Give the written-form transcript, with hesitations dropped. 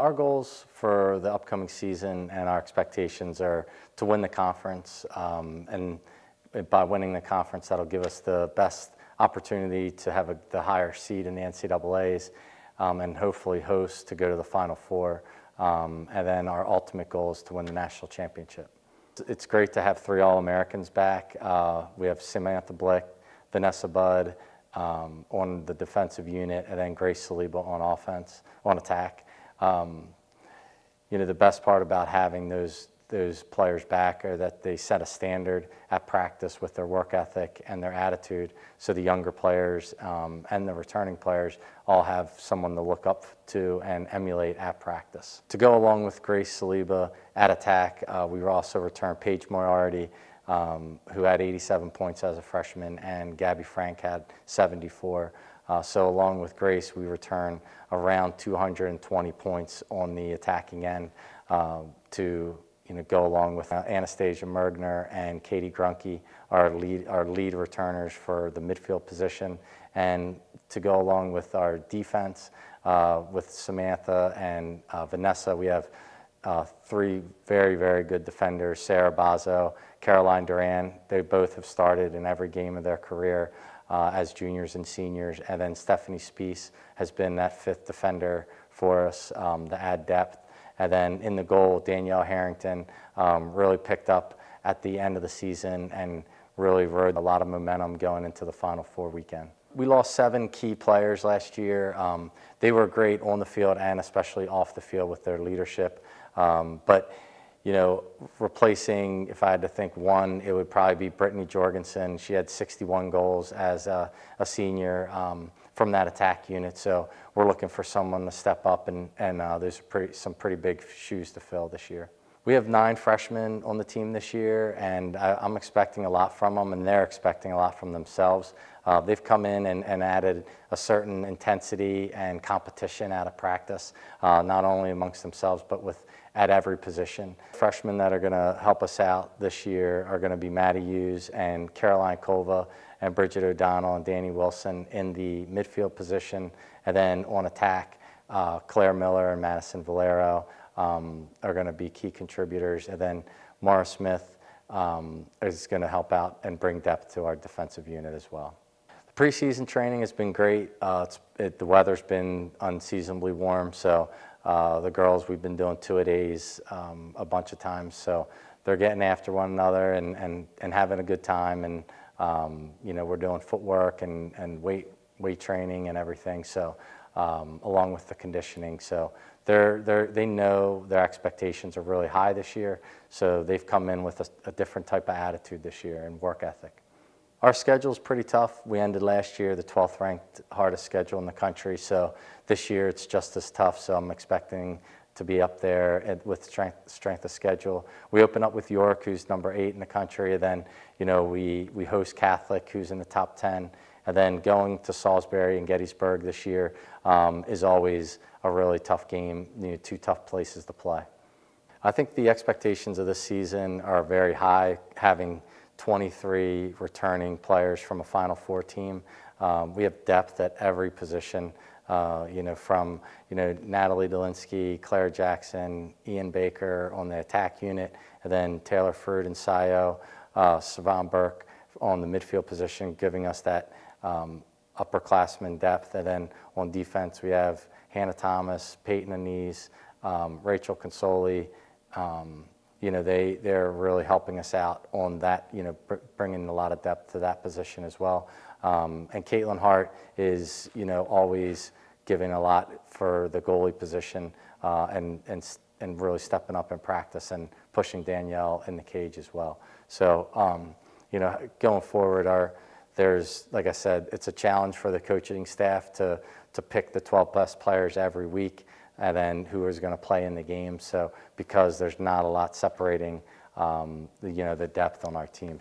Our goals for the upcoming season and our expectations are to win the conference, and by winning the conference, that'll give us the best opportunity to have the higher seed in the NCAAs, and hopefully host to go to the Final Four. And then our ultimate goal is to win the national championship. It's great to have 3 All-Americans back. We have Samantha Blick, Vanessa Budd on the defensive unit, and then Grace Saliba on attack. The best part about having those players back are that they set a standard at practice with their work ethic and their attitude, so the younger players and the returning players all have someone to look up to and emulate at practice. To go along with Grace Saliba at attack, we also returned Paige Moriarty, who had 87 points as a freshman, and Gabby Frank had 74. So along with Grace, we return around 220 points on the attacking end to go along with Anastasia Mergner and Katie Grunke, our lead returners for the midfield position, and to go along with our defense with Samantha and Vanessa. We have 3 very, very good defenders: Sarah Bazo, Caroline Duran. They both have started in every game of their career as juniors and seniors, and then Stephanie Spiess has been that 5th defender for us to add depth. And then in the goal, Danielle Harrington really picked up at the end of the season and really rode a lot of momentum going into the Final Four weekend. We lost 7 key players last year. They were great on the field and especially off the field with their leadership. But replacing, if I had to think one, it would probably be Brittany Jorgensen. She had 61 goals as a senior from that attack unit. So we're looking for someone to step up, and there's some pretty big shoes to fill this year. We have 9 freshmen on the team this year, and I'm expecting a lot from them, and they're expecting a lot from themselves. They've come in and added a certain intensity and competition out of practice, not only amongst themselves, but at every position. Freshmen that are going to help us out this year are going to be Maddie Hughes and Caroline Kova and Bridget O'Donnell and Danny Wilson in the midfield position. And then on attack, Claire Miller and Madison Valero are going to be key contributors. And then Mara Smith is going to help out and bring depth to our defensive unit as well. The preseason training has been great. The weather's been unseasonably warm, so the girls, we've been doing 2-a-days a bunch of times, so they're getting after one another and having a good time, and we're doing footwork and weight training and everything, so along with the conditioning. So they know their expectations are really high this year, so they've come in with a different type of attitude this year and work ethic. Our schedule is pretty tough. We ended last year the 12th ranked hardest schedule in the country, so this year it's just as tough, so I'm expecting to be up there with strength of schedule. We open up with York, who's number 8 in the country, and then we host Catholic, who's in the top 10, and then going to Salisbury and Gettysburg this year is always a really tough game, 2 tough places to play. I think the expectations of this season are very high, having 23 returning players from a Final Four team. We have depth at every position, from Natalie Dolinsky, Claire Jackson, Ian Baker on the attack unit, and then Taylor Fruit and Sayo, Savon Burke on the midfield position, giving us that upperclassman depth. And then on defense, we have Hannah Thomas, Peyton Anise, Rachel Consoli. They're really helping us out on that, bringing a lot of depth to that position as well. And Caitlin Hart is, always giving a lot for the goalie position and really stepping up in practice and pushing Danielle in the cage as well. So, going forward, there's, like I said, it's a challenge for the coaching staff to pick the 12 best players every week, and then who is going to play in the game. So because there's not a lot separating, the depth on our team.